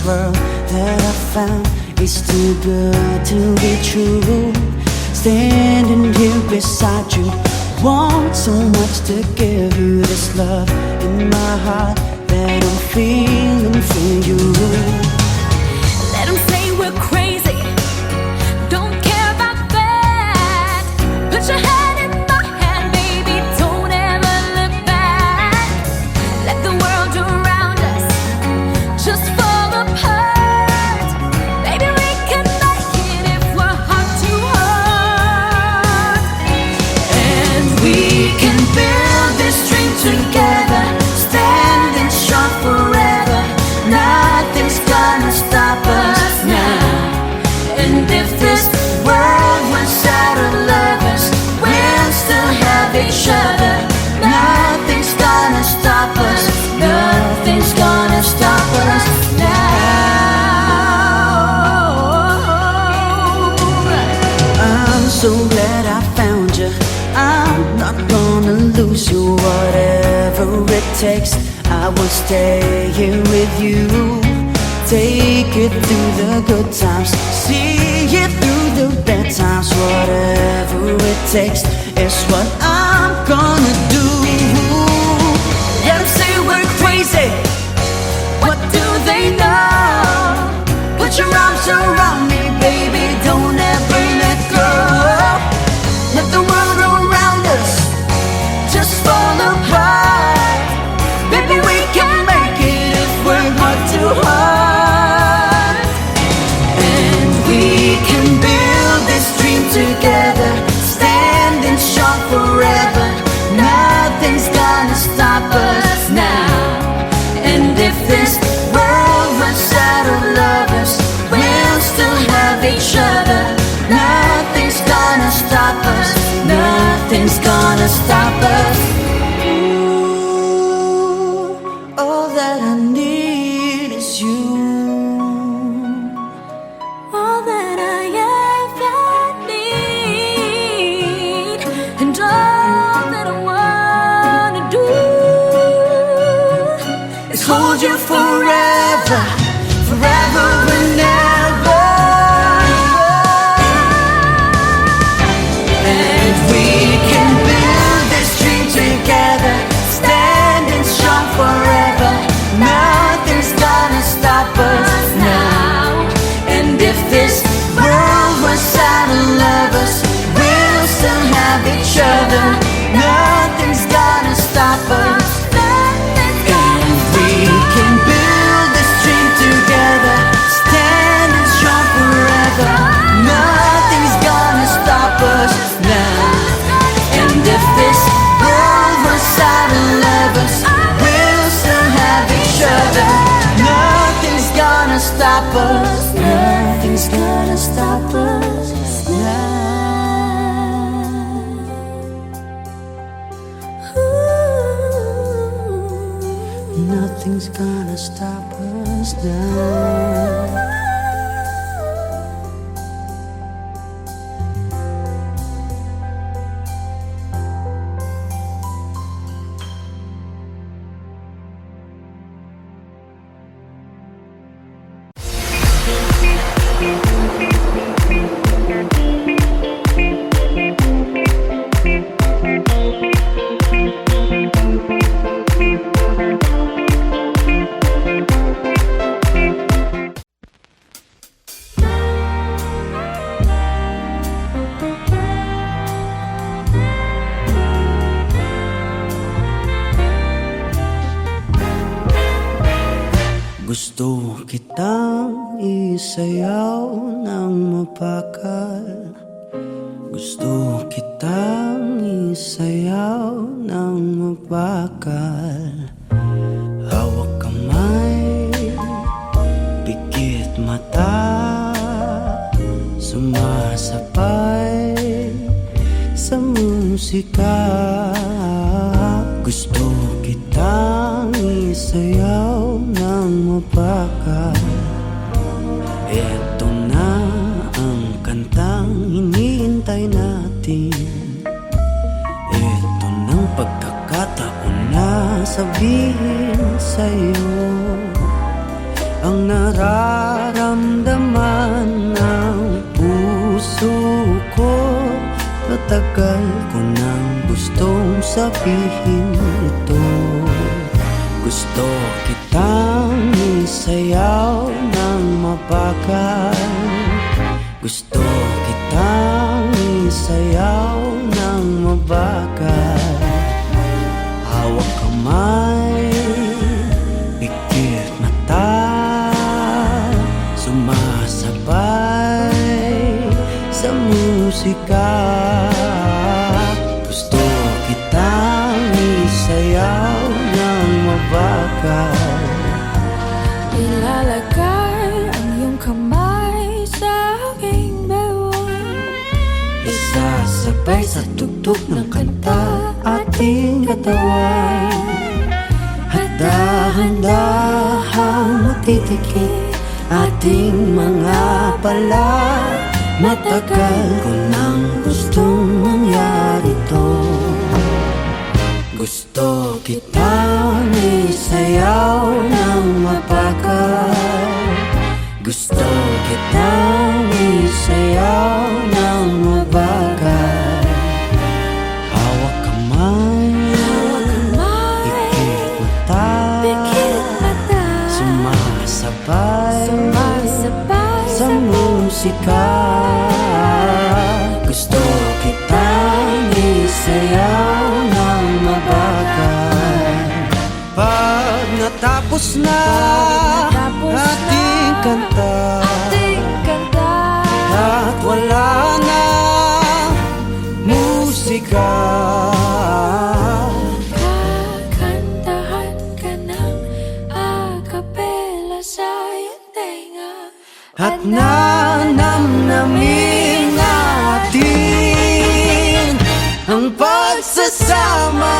world that I found is too good to be true. Standing here beside you, want so much to give you this love in my heart that I'm feeling for you. Let them say we're crazy, don't care about that. Put your hand in my hand, baby, don't ever look back. Let the world around us just fall apart. Baby, we can make it if we're heart to heart. And we can build this dream together, standing strong forever. Nothing's gonna stop us now. And if this world runs out of lovers, we'll still have each other. Nothing's gonna stop us. Nothing's gonna stop us now. I'm so glad I found you. I'm not gonna lose you. Whatever it takes, I will stay here with you. Take it through the good times, see it through the bad times. Whatever it takes is what I'm gonna do. Let them say we're crazy, what do they know? Put your arms around me, baby, don't ever let go. Let the world around us just fall apart. Baby, we can make it if we're heart to heart. And we can build this dream together, standing strong forever. Nothing's gonna stop us now. And if this world runs out of lovers, we'll still have each other. Nothing's gonna stop us. Nothing's gonna stop us. Ooh, all that I need is you. All that I ever need, and all that I wanna do Is hold you forever, forever and ever. And we can build this dream together, standing strong forever. Nothing's gonna stop us now. And if this world runs out of lovers, we'll still have each other. Nothing's gonna stop us. And we can build this dream together, standing strong forever. Nothing's gonna stop us now. And if this world runs out of lovers, we'll still have each other. Nothing's gonna stop us. Nothing's gonna stop us now. Nothing's gonna stop us now. Gusto kitang isayaw ng mapakal. Gusto kitang isayaw ng mapakal. Hawak kamay, pikit mata, sumasabay sa musika. Gusto kitang isayaw ng mapakal. Eto na ang kantang hinihintay natin. Eto ng pagkakataon na sabihin sa'yo ang nararamdaman ng puso ko. Matagal ko nang gustong sabihin ito. Gusto kitang isayaw ng mabagal. Gusto kitang isayaw ng mabagal. Hawak kamay, pikit mata, sumasabay sa musika. Gusto kitang isayaw ng mabagal. Ilalagay ang iyong kamay sa aking bewang. Isasabay sa tugtog ng kanta ating katawan. Handa-handahang matitikip ating mga pala. Matagal ko nang gustong mangyari to. Gusto kitang isayaw ng mabagal. Gusto kitang isayaw ng mabagal. Hawak kamay, Pikit mata, sumasabay sa musika. Gusto kitang isayaw ng mabagal. Pag natapos na ating kanta, at wala na musika, kakantahan ka ng akapela sa iyong tenga. at nanamnamin natin ang pagsasama.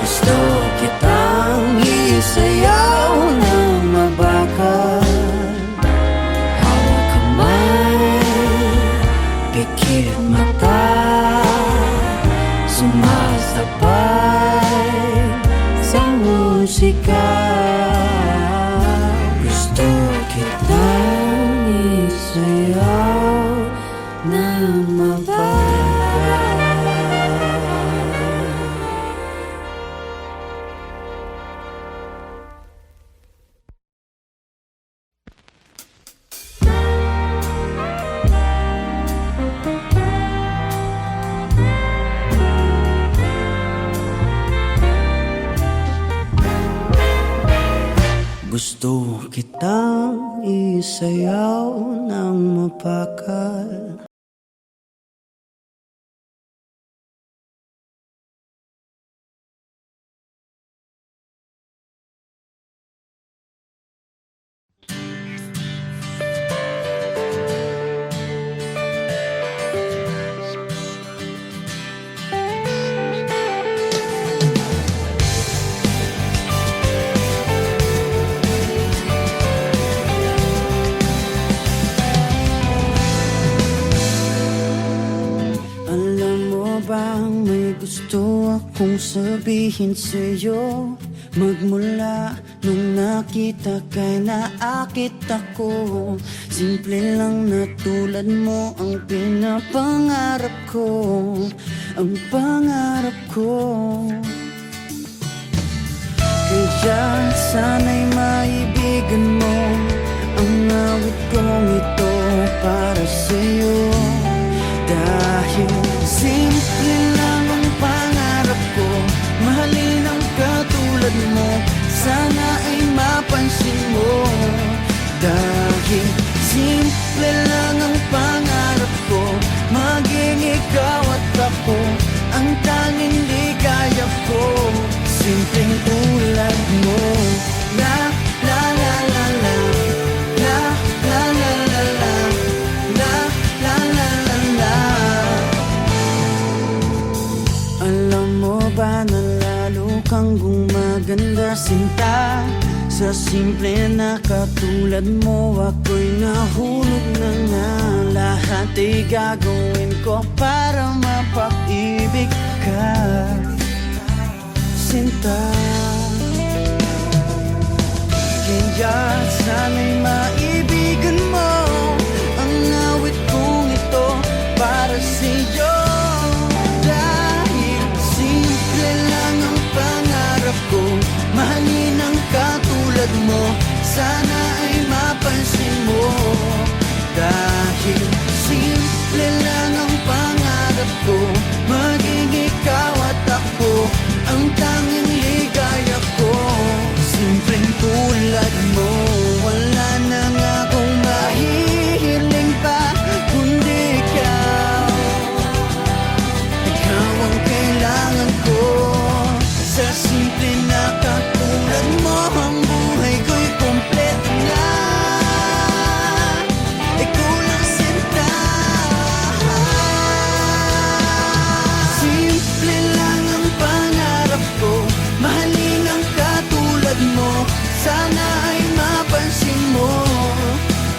Gusto kitang isayaw ng mabagal. Hawak kamay, pikit mata, sumasabay sa musika. Gusto kitang isayaw ng mabagal. Gusto kitang isayaw ng mabagal. Bang may gusto akong sabihin sa'yo. Magmula nung nakita kay naakit ako. Simple lang na tulad mo ang pinapangarap ko. Ang pangarap ko. Kaya sana'y maibigan mo ang awit kong ito para sa'yo. Dahil simple lang ang pangarap ko, mahalin ang katulad mo, sana ay mapansin mo. Dahil simple lang ang pangarap ko, maging ikaw at ako, ang tanging ligaya ko. Simpleng tulad mo. La la la la la, la la la la la, la la la la la. Alam mo ba na lalo kang gumaganda, sinta? Sa simple na katulad mo, ako'y nahulog na nga. Lahat ay gagawin ko para mapag-ibig ka, sinta. katulad mo, sana ay mapansin mo. Dahil simple lang ang pangarap ko, maging ikaw at ako ang tanging ligaya ko. Simpleng tulad mo, wala na nga akong mahihiling pa kundi ikaw. Ikaw ang kailangan ko. Sa simple na katulad mo, ang buhay ko'y kompleto na. Ikaw lang sinta. Simple lang ang pangarap ko, mahalin ang katulad mo, sana ay mapansin mo.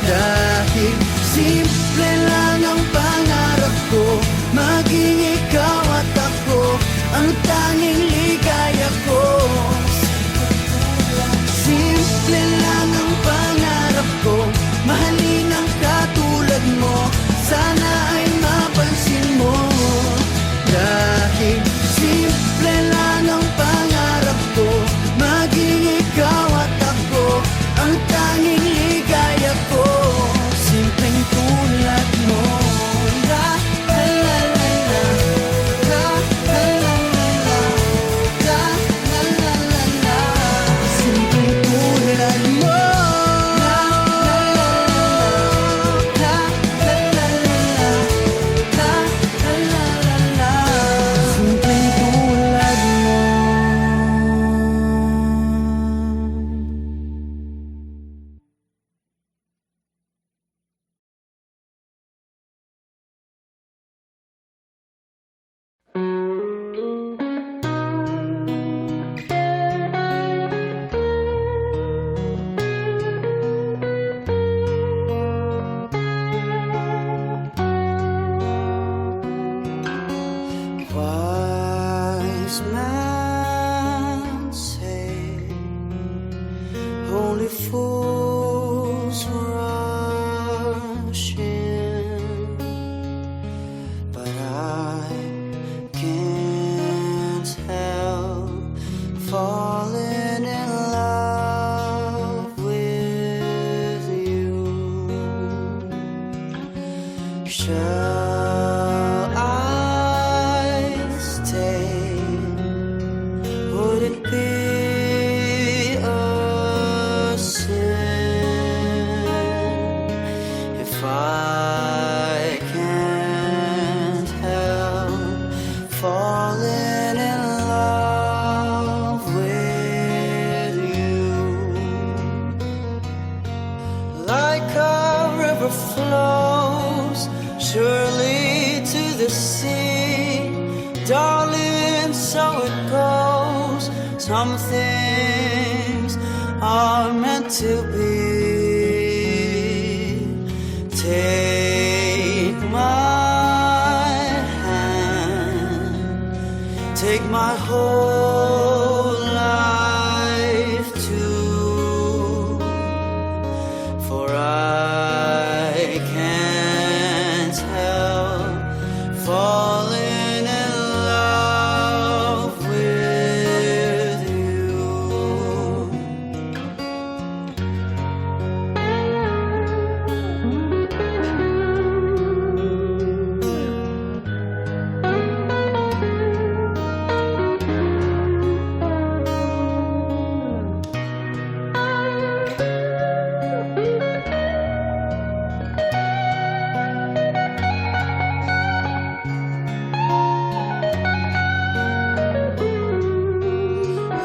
Dahil simple lang ang pangarap ko, maging ikaw at ako ang tanging ligaya ko. Simple lang ang pangarap ko, mahalin ang katulad mo, sana ay mapansin mo. Dahil simple lang ang pangarap ko, maging ikaw at ako ang tanging ligaya ko. Simpleng tulad mo. La la la la la, la la la la la, la la la la. Simpleng tulad mo. La la la la, la la la la, la la la la. Simpleng tulad mo. Wise men say only fools rush in, but I can't help falling in love with you. Shall I stay? Would it be a sin if I can't help falling in love with you? Like a river flows surely to the sea, darling, so it goes. Some things are meant to be. Take my hand, take my whole life too, for I can't help falling in love with you.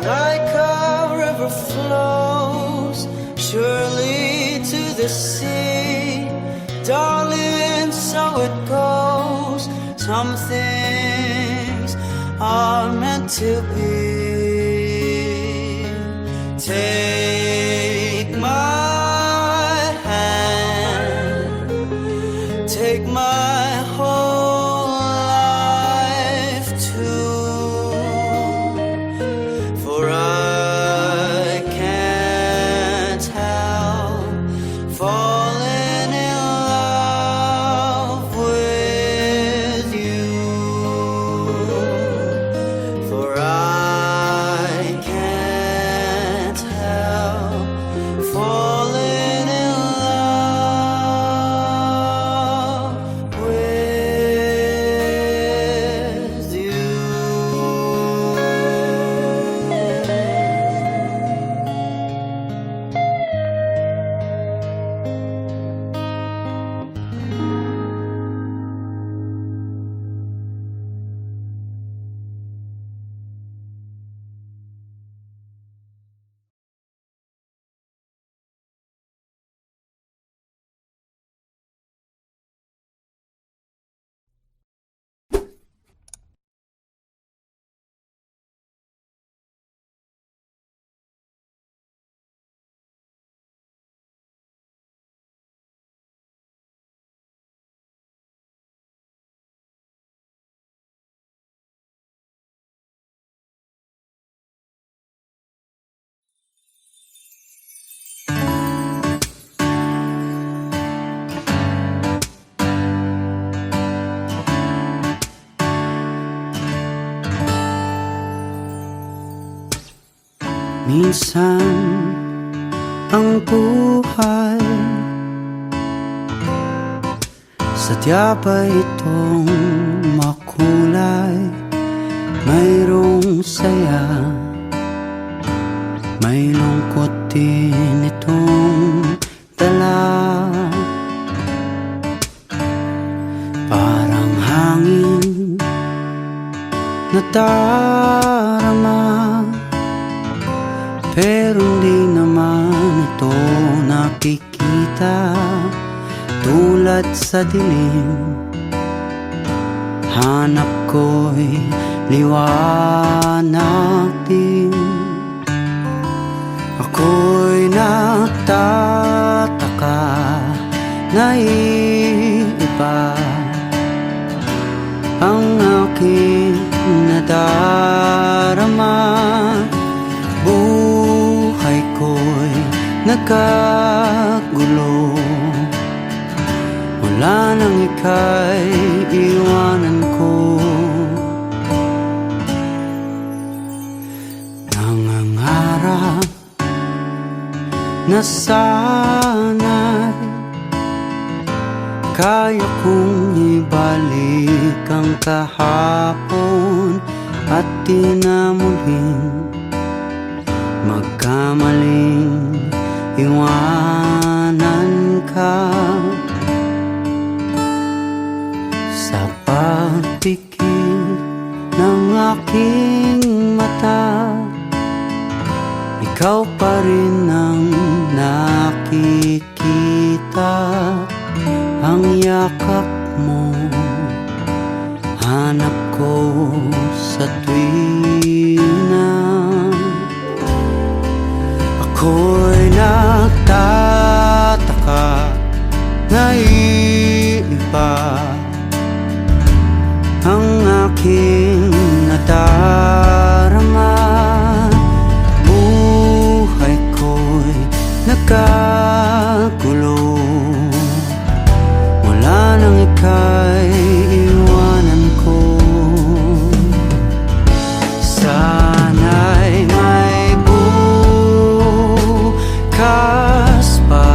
Like a river flows surely to the sea, darling, so it goes. Some things are meant to be. Take my hand, take my whole life too, for I can't help falling in love with you, for I Minsan ang buhay sadya pa itong makulay. Mayroong saya, may lungkot din itong dala. Parang hangin na darama, pero hindi naman ito nakikita. Tulad sa dilim, hanap ko'y liwanag din. Ako'y nagtataka na iba ang aking nadarama. Buhay ko'y nagkagulo, wala nang ika'y iwanan ko. Nangangarap na sana'y kaya kong ibalik ang kahapon at di na muling magkamaling iwanan ka. Sa pagpikit ng aking mata, ikaw pa rin ang nakikita. Ang yakap mo, hanap ko sa tuwina. Ako'y nagtataka na iba ang aking nadarama. Buhay ko'y nagkagulo, wala nang ika'y iwanan ko. Sana'y may bukas pa,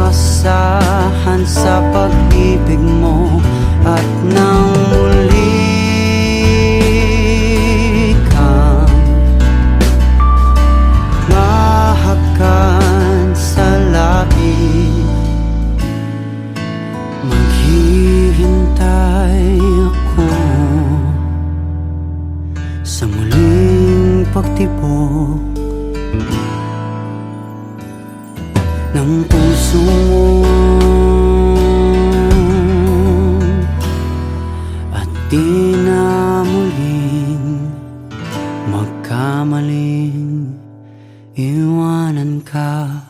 asahan sa pag-ibig mo. At nang muli kang mahakan sa labi, maghihintay ako sa muling pagtibok ng puso mo. Di na muling magkamaling iwanan ka.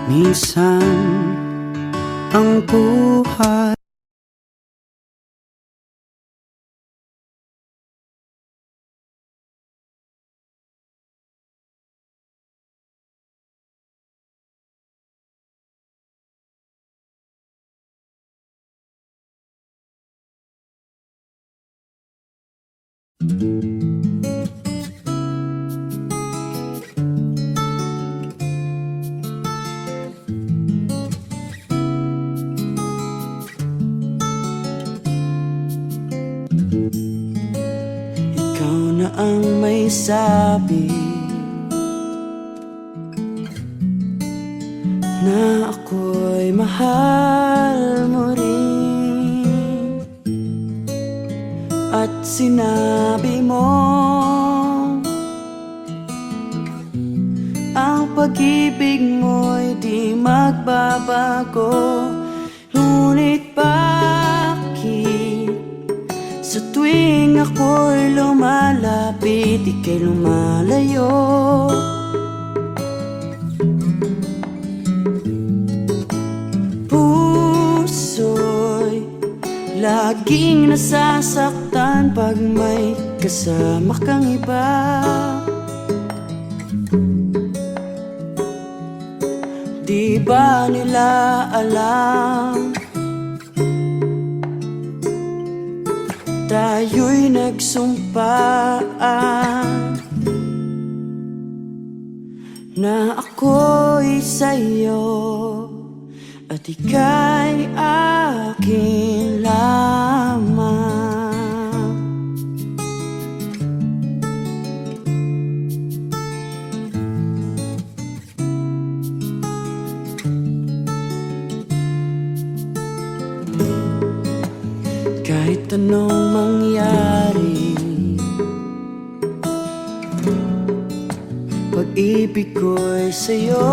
Minsan ang buhay ikaw na ang may sabi na ako'y mahal mo rin, at sinabi mo ang pag-ibig mo'y di magbabago. Sa tuwing ako'y lumalapit, ika'y lumalayo. Puso'y laging nasasaktan pag may kasama kang iba. Di ba nila alam, tayo'y nagsumpaan na ako'y sa'yo at ika'y akin lamang. Kahit anong mangyari, pag-ibig ko'y sa'yo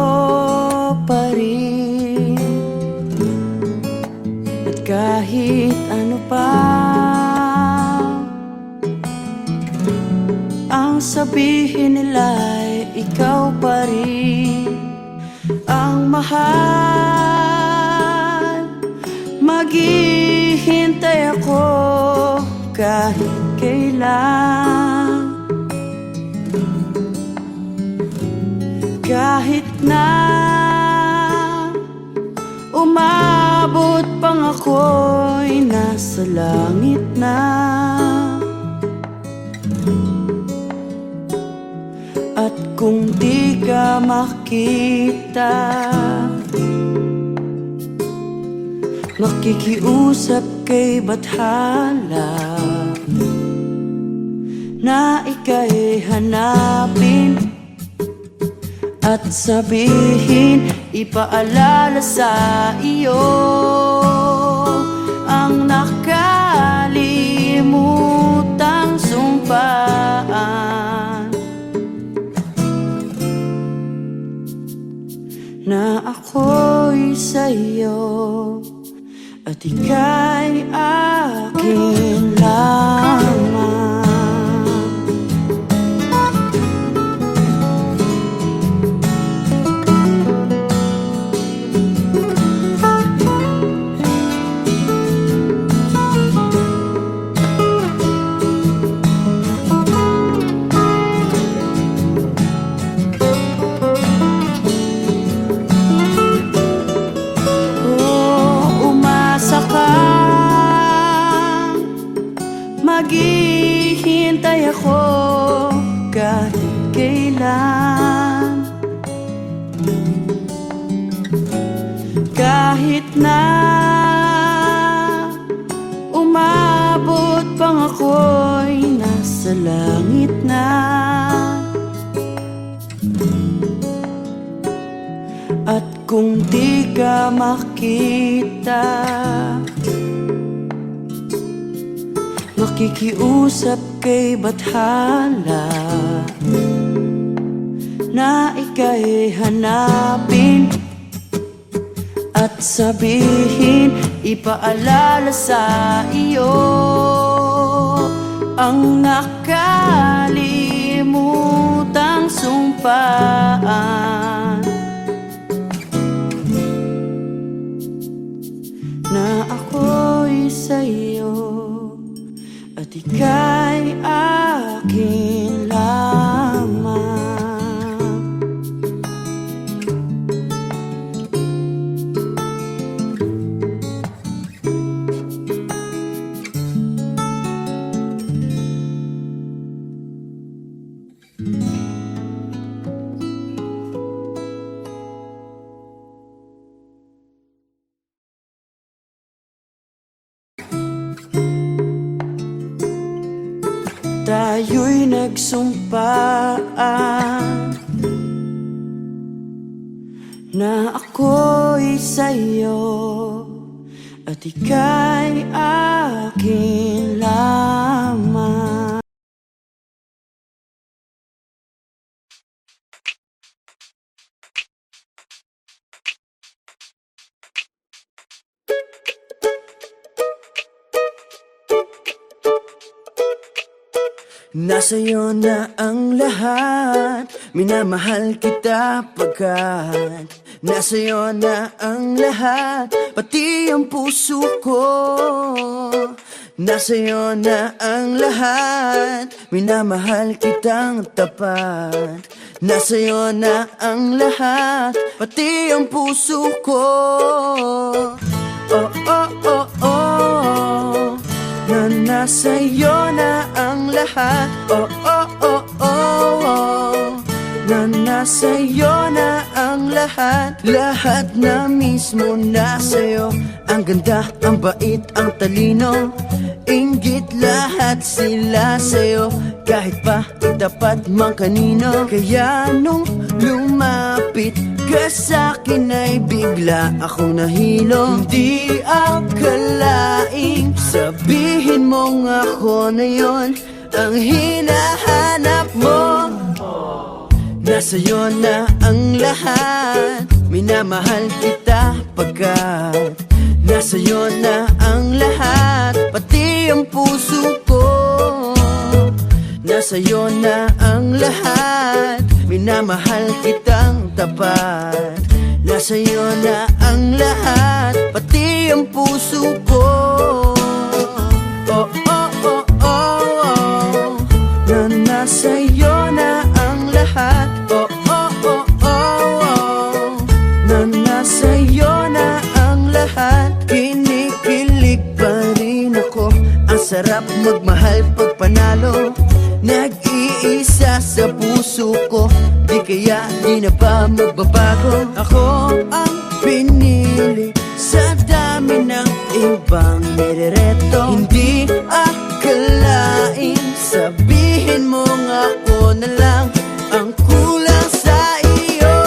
pa rin. At kahit ano pa ang sabihin nila'y ikaw pa rin ang mahal. Maghihintay ako kahit kailan, kahit na umabot pang ako'y nasa langit na. At kung di ka makita, makikiusap kay bathala na ika'y hanapin at sabihin, ipaalala sa iyo ang nakalimutang sumpaan, na ako'y sa'yo at ika'y akin lamang. Maghihintay ako kahit kailan, kahit na umabot pang ako'y nasa langit na. At kung di ka makita, makikiusap kay bathala na ika'y hanapin at sabihin, ipaalala sa iyo ang nakalimutang sumpaan, na ako'y sa'yo at ika'y akin lamang. Tayo'y nagsumpaan na ako'y sa'yo at ika'y akin lamang. Nasa'yo na ang lahat, minamahal kita pagkat nasa'yo na ang lahat, pati ang puso ko. Nasa'yo na ang lahat, minamahal kitang tapat. Nasa'yo na ang lahat, pati ang puso ko. Oh, oh, oh, oh, na nasa'yo na ang lahat. Oh, oh, oh, oh, oh, na nasa'yo na ang lahat. Lahat na mismo nasa'yo. Ang ganda, ang bait, ang talino, inggit lahat sila sa'yo. Kahit pa itapat mang kanino. Kaya nung lumapit ka sa'kin ay bigla akong nahilo. Hindi akalaing sabihin mong ako na yon ang hinahanap mo. Nasa'yo na ang lahat, minamahal kita pagkat nasa'yo na ang lahat, pati ang puso ko. Nasa'yo na ang lahat, minamahal kitang tapat. Nasa'yo na ang lahat, pati ang puso ko. Oh, oh, oh, oh, oh, na nasa'yo na ang lahat. Oh, oh, oh, oh, oh, na nasa'yo na ang lahat. Kinikilig pa rin ako, ang sarap magmahal pag panalo. Nag-iisa sa puso ko, di kaya di na ba magbabago? Ako ang pinili sa dami ng ibang nirereto. Hindi akalain sabihin mong ako na lang ang kulang sa iyo.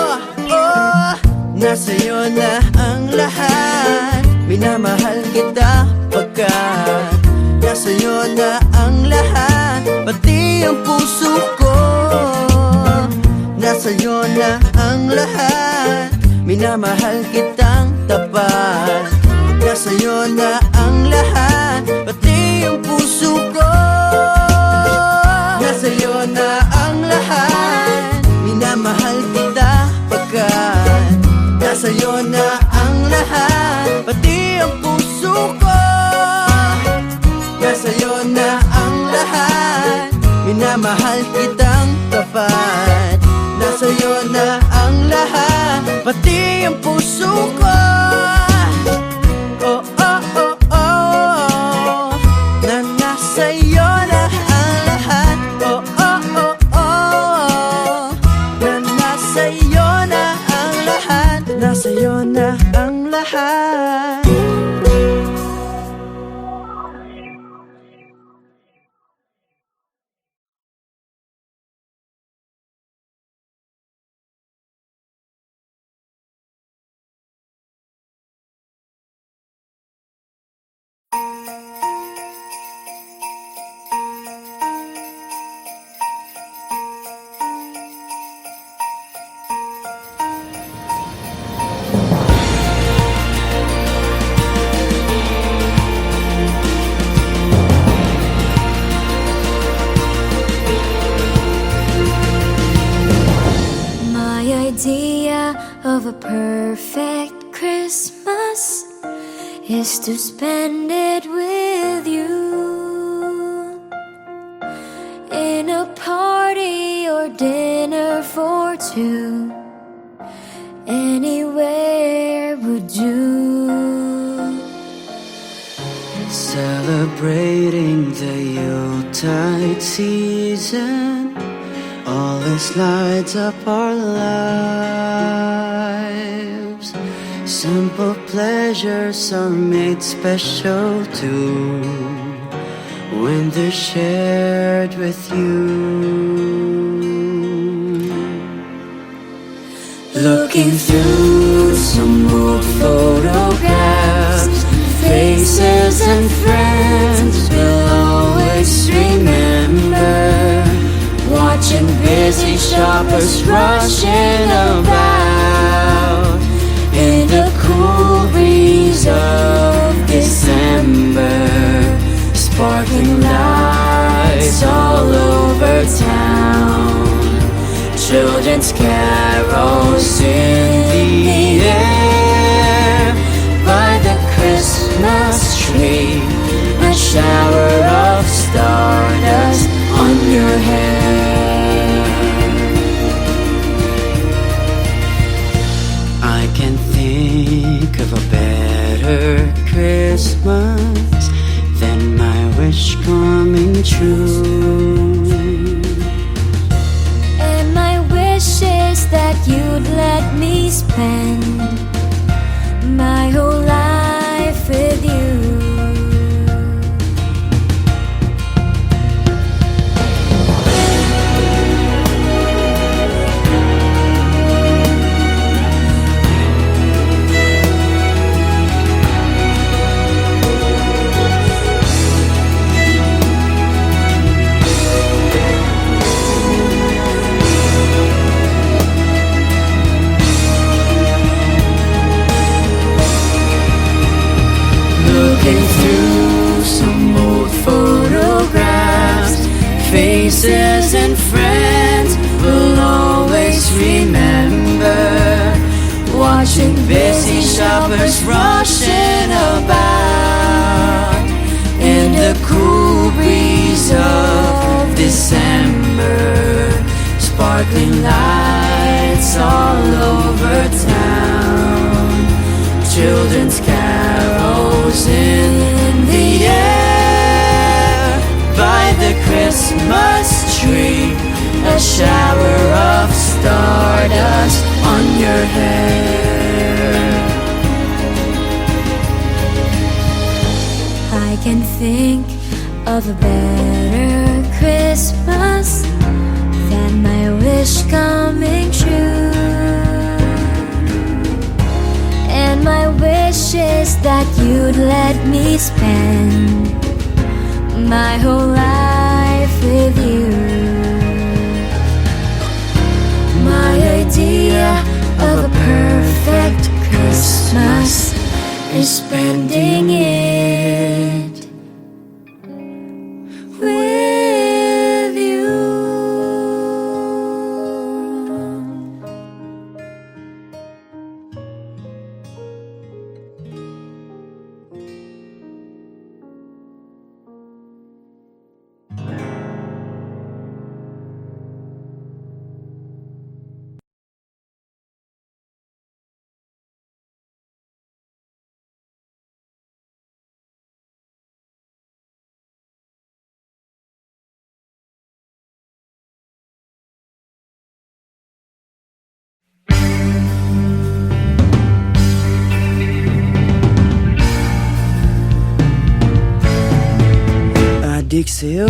Oh, nasa'yo na ang lahat, minamahal kita pagkat nasa'yo na ang lahat, pati ang puso ko. Nasa'yo na ang lahat, minamahal kitang tapat. Nasa'yo na ang lahat, pati ang puso ko. Nasa'yo na ang lahat, minamahal kita pagkat nasa'yo na ang lahat, pati ang puso ko. Nasa'yo na ang lahat, minamahal kitang tapat. Nasa'yo na ang lahat, pati ang puso ko. Oh, oh, oh, oh, na nasa'yo na ang lahat. Oh, oh, oh, oh, na nasa'yo na ang lahat. Nasa'yo na ang lahat. Idea of a perfect Christmas is to spend it with you in a party or dinner for two. Anywhere would do. Celebrating the Yuletide season always lights up our lives. Simple pleasures are made special too when they're shared with you. Looking through some old photographs, faces and friends we'll always remember. Watching busy shoppers rushing about in the cool breeze of December. Sparkling lights all over town. Children's carols in the air. By the Christmas tree, a shower of stardust on your hair. I can think of a better Christmas than my wish coming true. And my wish is that you'd let me spend my whole life with you. Looking through some old photographs, faces and friends will always remember. Watching busy shoppers rushing about in the cool breeze of December. Sparkling lights all over town. Children's carols in the air. By the Christmas tree, a shower of stardust on your hair. I can think of a better Christmas than my wish coming true. And my wish is that you'd let me spend my whole life with you. My idea of a perfect Christmas is spending it with you. Adik sa'yo,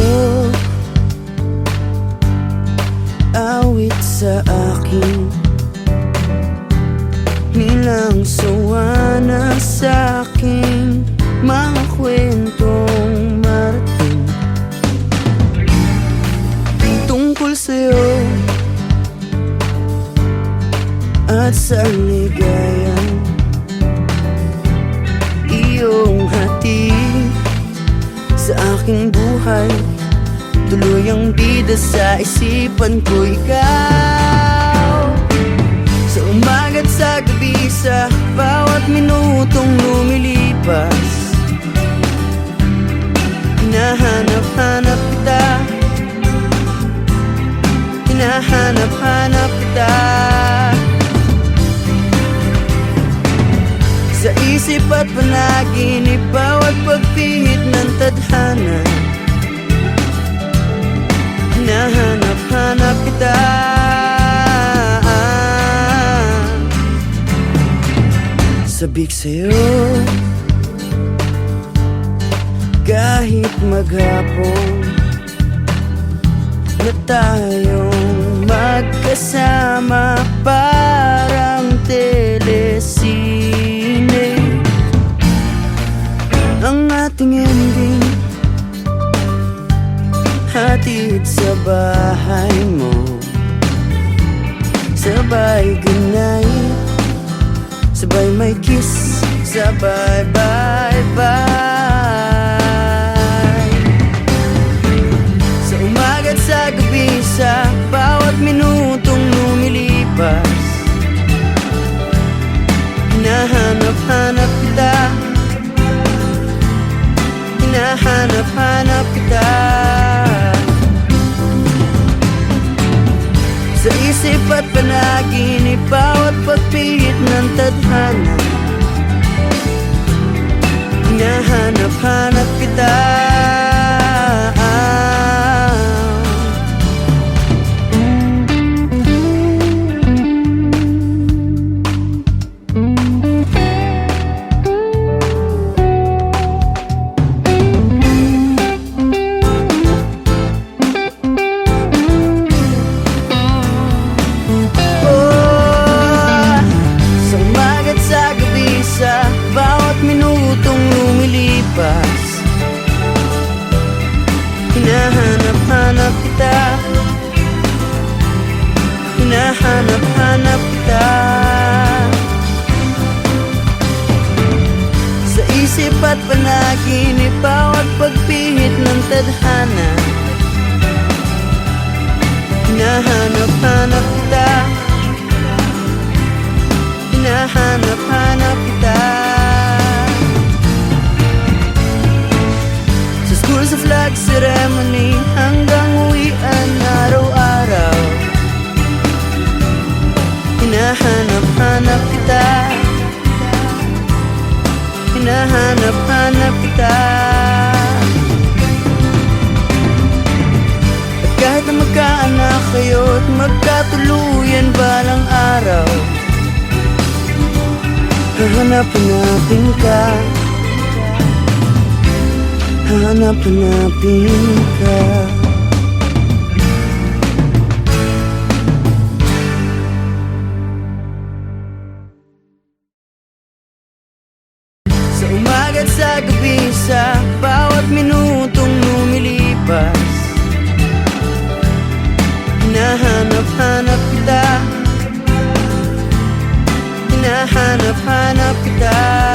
awit sa akin, nilang sawa na sa'king mga kwentong marating tungkol sa'yo at sa ligayang iyong hatid sa aking buhay. Tuluyang bida sa isipan ko ikaw. Sa umaga't sa gabi, sa bawat minutong lumilipas, hinahanap-hanap kita, hinahanap-hanap kita. Sa isip at panaginip, bawat pagpihit ng tadhana, hinahanap-hanap kita. Sabik sa'yo, kahit maghapon na tayong magkasama, parang telesine ang ating ending. Hatid sa bahay mo, sabay gunay, sabay may kiss, sabay bye-bye. Sa umaga't sa gabi, Hinahanap-hanap kita. Sa isip at panaginip, bawat pagpihit ng tadhana, hinahanap-hanap kita. Hinahanap-hanap kita. Hinahanap-hanap kita. Sa isip at panaginip, bawat pagpihit ng tadhana, hinahanap-hanap kita. Hinahanap-hanap kita. Sa flag ceremony hanggang uwian araw-araw, hinahanap-hanap kita. Hinahanap-hanap kita. At kahit na magkaanak kayo at magkatuluyan balang araw, hahanap-hanapin ka. Hanap-hanapin ka. Sa umaga't sa gabi, sa bawat minutong lumilipas, hinahanap-hanap kita. Hinahanap-hanap kita.